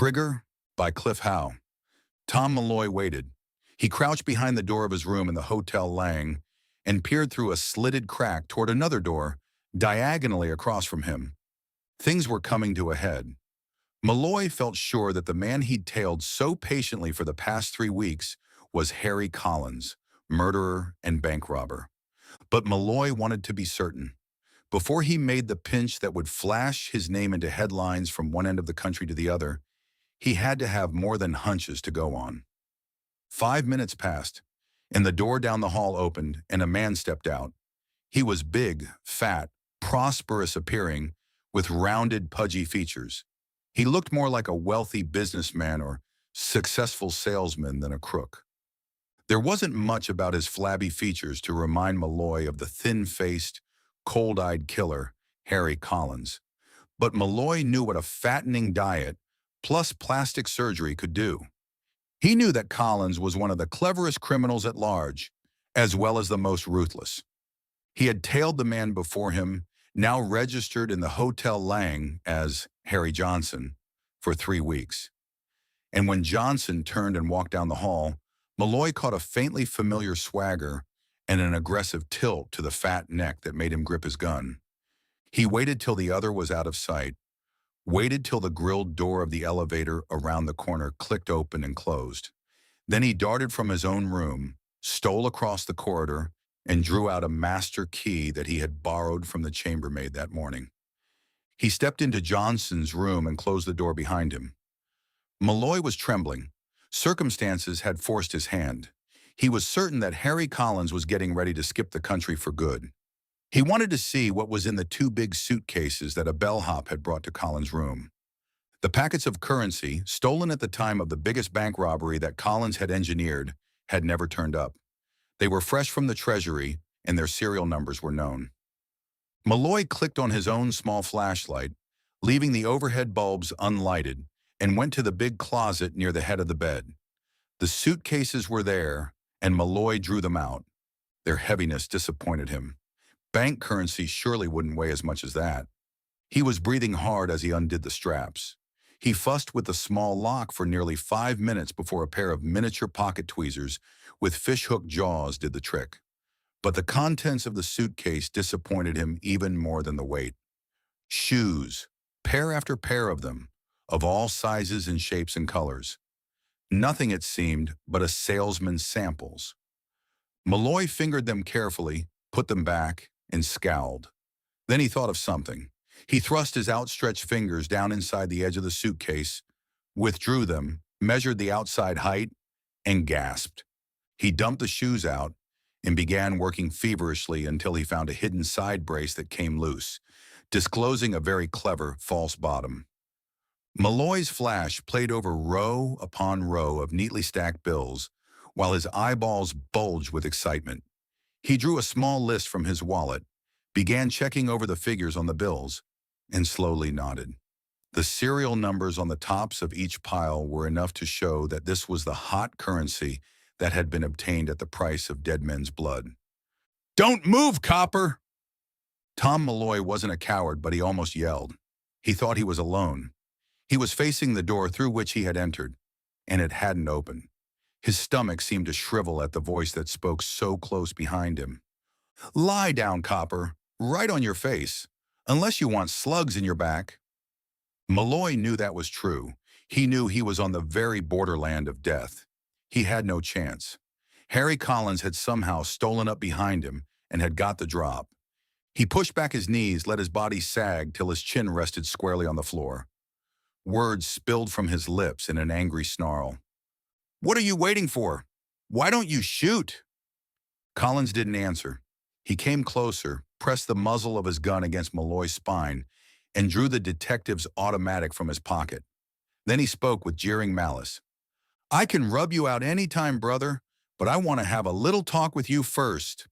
Trigger by Cliff Howe. Tom Malloy waited. He crouched behind the door of his room in the Hotel Lang and peered through a slitted crack toward another door, diagonally across from him. Things were coming to a head. Malloy felt sure that the man he'd tailed so patiently for the past 3 weeks was Harry Collins, murderer and bank robber. But Malloy wanted to be certain. Before he made the pinch that would flash his name into headlines from one end of the country to the other, he had to have more than hunches to go on. 5 minutes passed, and the door down the hall opened, and a man stepped out. He was big, fat, prosperous appearing, with rounded, pudgy features. He looked more like a wealthy businessman or successful salesman than a crook. There wasn't much about his flabby features to remind Malloy of the thin-faced, cold-eyed killer, Harry Collins. But Malloy knew what a fattening diet plus plastic surgery could do. He knew that Collins was one of the cleverest criminals at large, as well as the most ruthless. He had tailed the man before him, now registered in the Hotel Lang as Harry Johnson, for 3 weeks. And when Johnson turned and walked down the hall, Malloy caught a faintly familiar swagger and an aggressive tilt to the fat neck that made him grip his gun. He waited till the other was out of sight, waited till the grilled door of the elevator around the corner clicked open and closed. Then he darted from his own room, stole across the corridor, and drew out a master key that he had borrowed from the chambermaid that morning. He stepped into Johnson's room and closed the door behind him. Malloy was trembling. Circumstances had forced his hand. He was certain that Harry Collins was getting ready to skip the country for good. He wanted to see what was in the 2 big suitcases that a bellhop had brought to Collins' room. The packets of currency, stolen at the time of the biggest bank robbery that Collins had engineered, had never turned up. They were fresh from the treasury, and their serial numbers were known. Malloy clicked on his own small flashlight, leaving the overhead bulbs unlighted, and went to the big closet near the head of the bed. The suitcases were there, and Malloy drew them out. Their heaviness disappointed him. Bank currency surely wouldn't weigh as much as that. He was breathing hard as he undid the straps. He fussed with the small lock for nearly 5 minutes before a pair of miniature pocket tweezers with fishhook jaws did the trick. But the contents of the suitcase disappointed him even more than the weight. Shoes, pair after pair of them, of all sizes and shapes and colors. Nothing, it seemed, but a salesman's samples. Malloy fingered them carefully, put them back, and scowled. Then he thought of something. He thrust his outstretched fingers down inside the edge of the suitcase, withdrew them, measured the outside height, and gasped. He dumped the shoes out and began working feverishly until he found a hidden side brace that came loose, disclosing a very clever false bottom. Malloy's flash played over row upon row of neatly stacked bills, while his eyeballs bulged with excitement. He drew a small list from his wallet, began checking over the figures on the bills, and slowly nodded. The serial numbers on the tops of each pile were enough to show that this was the hot currency that had been obtained at the price of dead men's blood. "Don't move, copper!" Tom Malloy wasn't a coward, but he almost yelled. He thought he was alone. He was facing the door through which he had entered, and it hadn't opened. His stomach seemed to shrivel at the voice that spoke so close behind him. "Lie down, copper, right on your face, unless you want slugs in your back." Malloy knew that was true. He knew he was on the very borderland of death. He had no chance. Harry Collins had somehow stolen up behind him and had got the drop. He pushed back his knees, let his body sag till his chin rested squarely on the floor. Words spilled from his lips in an angry snarl. "What are you waiting for? Why don't you shoot?" Collins didn't answer. He came closer, pressed the muzzle of his gun against Malloy's spine, and drew the detective's automatic from his pocket. Then he spoke with jeering malice. "I can rub you out any time, brother, but I want to have a little talk with you first."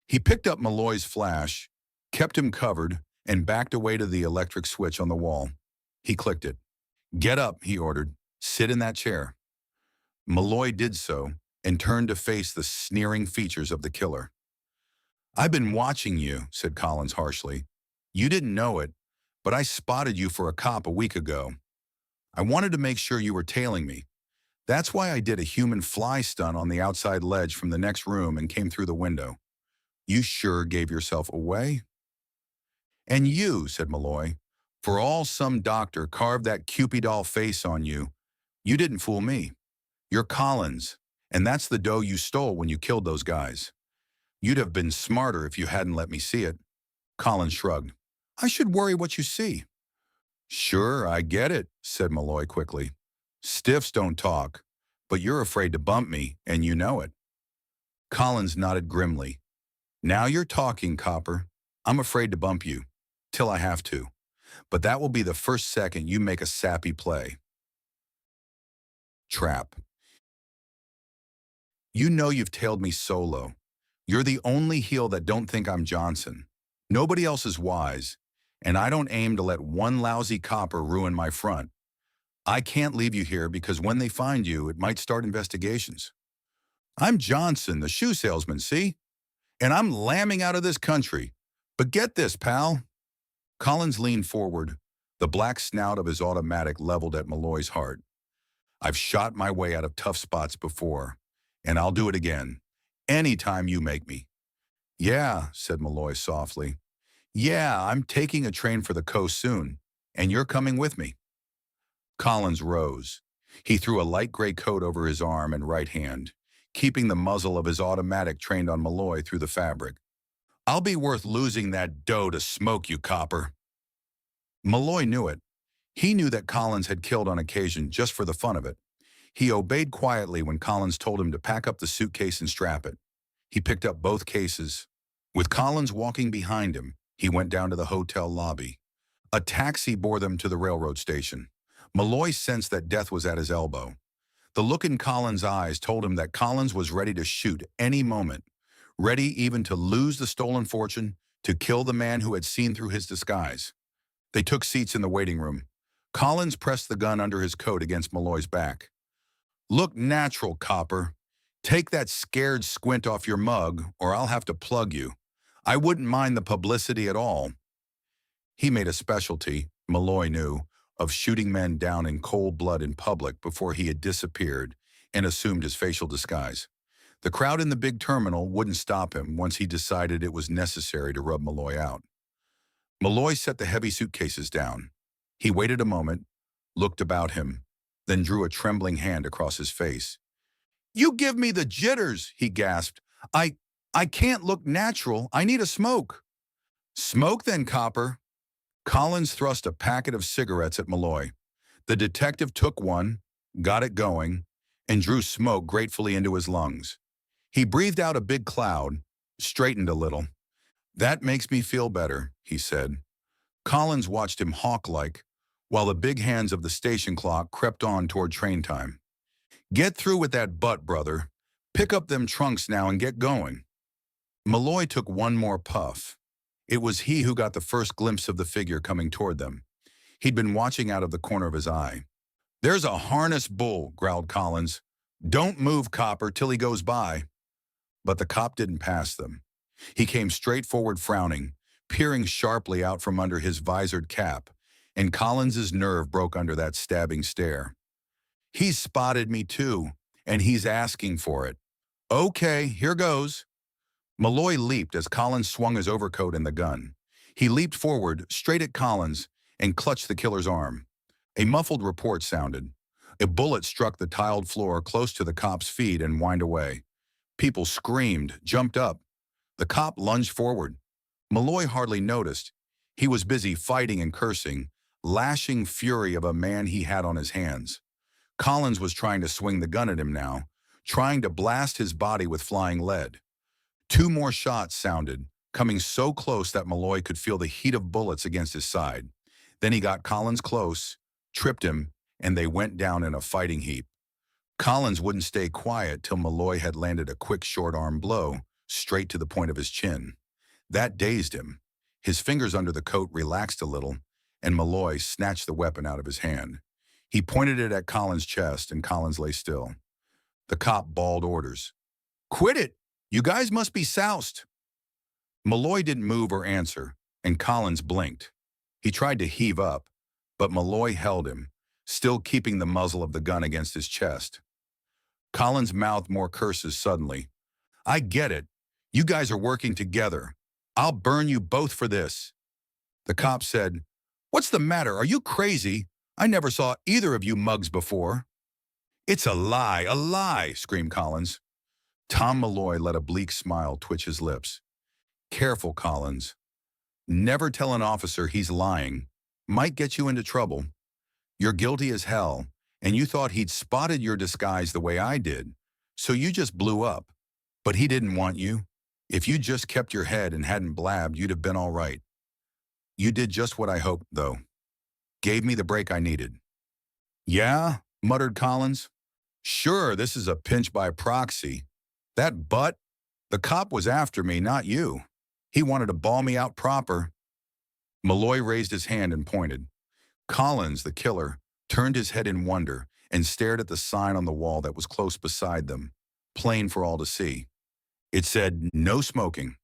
He picked up Malloy's flash, kept him covered, and backed away to the electric switch on the wall. He clicked it. "Get up," he ordered. "Sit in that chair." Malloy did so and turned to face the sneering features of the killer. "I've been watching you," said Collins harshly. "You didn't know it, but I spotted you for a cop a week ago. I wanted to make sure you were tailing me. That's why I did a human fly stunt on the outside ledge from the next room and came through the window. You sure gave yourself away." "And you," said Malloy, "for all some doctor carved that Cupid doll face on you, you didn't fool me. You're Collins, and that's the dough you stole when you killed those guys. You'd have been smarter if you hadn't let me see it." Collins shrugged. "I should worry what you see." "Sure, I get it," said Malloy quickly. "Stiffs don't talk, but you're afraid to bump me, and you know it." Collins nodded grimly. "Now you're talking, Copper. I'm afraid to bump you, till I have to. But that will be the first second you make a sappy play." Trap. "You know you've tailed me solo. You're the only heel that don't think I'm Johnson. Nobody else is wise, and I don't aim to let one lousy copper ruin my front. I can't leave you here because when they find you, it might start investigations. I'm Johnson, the shoe salesman, see? And I'm lambing out of this country. But get this, pal." Collins leaned forward, the black snout of his automatic leveled at Malloy's heart. "I've shot my way out of tough spots before, and I'll do it again. Anytime you make me." "Yeah," said Malloy softly. "Yeah, I'm taking a train for the coast soon, and you're coming with me." Collins rose. He threw a light gray coat over his arm and right hand, keeping the muzzle of his automatic trained on Malloy through the fabric. "I'll be worth losing that dough to smoke you, Copper." Malloy knew it. He knew that Collins had killed on occasion just for the fun of it. He obeyed quietly when Collins told him to pack up the suitcase and strap it. He picked up both cases. With Collins walking behind him, he went down to the hotel lobby. A taxi bore them to the railroad station. Malloy sensed that death was at his elbow. The look in Collins' eyes told him that Collins was ready to shoot any moment, ready even to lose the stolen fortune, to kill the man who had seen through his disguise. They took seats in the waiting room. Collins pressed the gun under his coat against Malloy's back. "Look natural, Copper. Take that scared squint off your mug, or I'll have to plug you. I wouldn't mind the publicity at all." He made a specialty, Malloy knew, of shooting men down in cold blood in public before he had disappeared and assumed his facial disguise. The crowd in the big terminal wouldn't stop him once he decided it was necessary to rub Malloy out. Malloy set the heavy suitcases down. He waited a moment, looked about him, then drew a trembling hand across his face. "You give me the jitters," he gasped. I can't look natural. I need a smoke." "Smoke then, Copper." Collins thrust a packet of cigarettes at Malloy. The detective took one, got it going, and drew smoke gratefully into his lungs. He breathed out a big cloud, straightened a little. "That makes me feel better," he said. Collins watched him hawk-like, while the big hands of the station clock crept on toward train time. "Get through with that butt, brother. Pick up them trunks now and get going." Malloy took one more puff. It was he who got the first glimpse of the figure coming toward them. He'd been watching out of the corner of his eye. "There's a harness bull," growled Collins. "Don't move, Copper, till he goes by." But the cop didn't pass them. He came straight forward frowning, peering sharply out from under his visored cap, and Collins's nerve broke under that stabbing stare. "He's spotted me too, and he's asking for it. Okay, here goes." Malloy leaped as Collins swung his overcoat and the gun. He leaped forward, straight at Collins, and clutched the killer's arm. A muffled report sounded. A bullet struck the tiled floor close to the cop's feet and whined away. People screamed, jumped up. The cop lunged forward. Malloy hardly noticed. He was busy fighting and cursing, lashing fury of a man he had on his hands. Collins was trying to swing the gun at him now, trying to blast his body with flying lead. Two more shots sounded, coming so close that Malloy could feel the heat of bullets against his side. Then he got Collins close, tripped him, and they went down in a fighting heap. Collins wouldn't stay quiet till Malloy had landed a quick short-arm blow straight to the point of his chin. That dazed him. His fingers under the coat relaxed a little, and Malloy snatched the weapon out of his hand. He pointed it at Collins' chest, and Collins lay still. The cop bawled orders. "Quit it! You guys must be soused." Malloy didn't move or answer, and Collins blinked. He tried to heave up, but Malloy held him, still keeping the muzzle of the gun against his chest. Collins mouthed more curses suddenly. I get it. You guys are working together. I'll burn you both for this. The cop said, What's the matter? Are you crazy? I never saw either of you mugs before. It's a lie, screamed Collins. Tom Malloy let a bleak smile twitch his lips. Careful, Collins. Never tell an officer he's lying. Might get you into trouble. You're guilty as hell, and you thought he'd spotted your disguise the way I did, so you just blew up. But he didn't want you. If you just kept your head and hadn't blabbed, you'd have been all right. You did just what I hoped, though. Gave me the break I needed. Yeah, muttered Collins. Sure, this is a pinch by proxy. That butt, the cop was after me, not you. He wanted to ball me out proper. Malloy raised his hand and pointed. Collins, the killer, turned his head in wonder and stared at the sign on the wall that was close beside them, plain for all to see. It said, no smoking.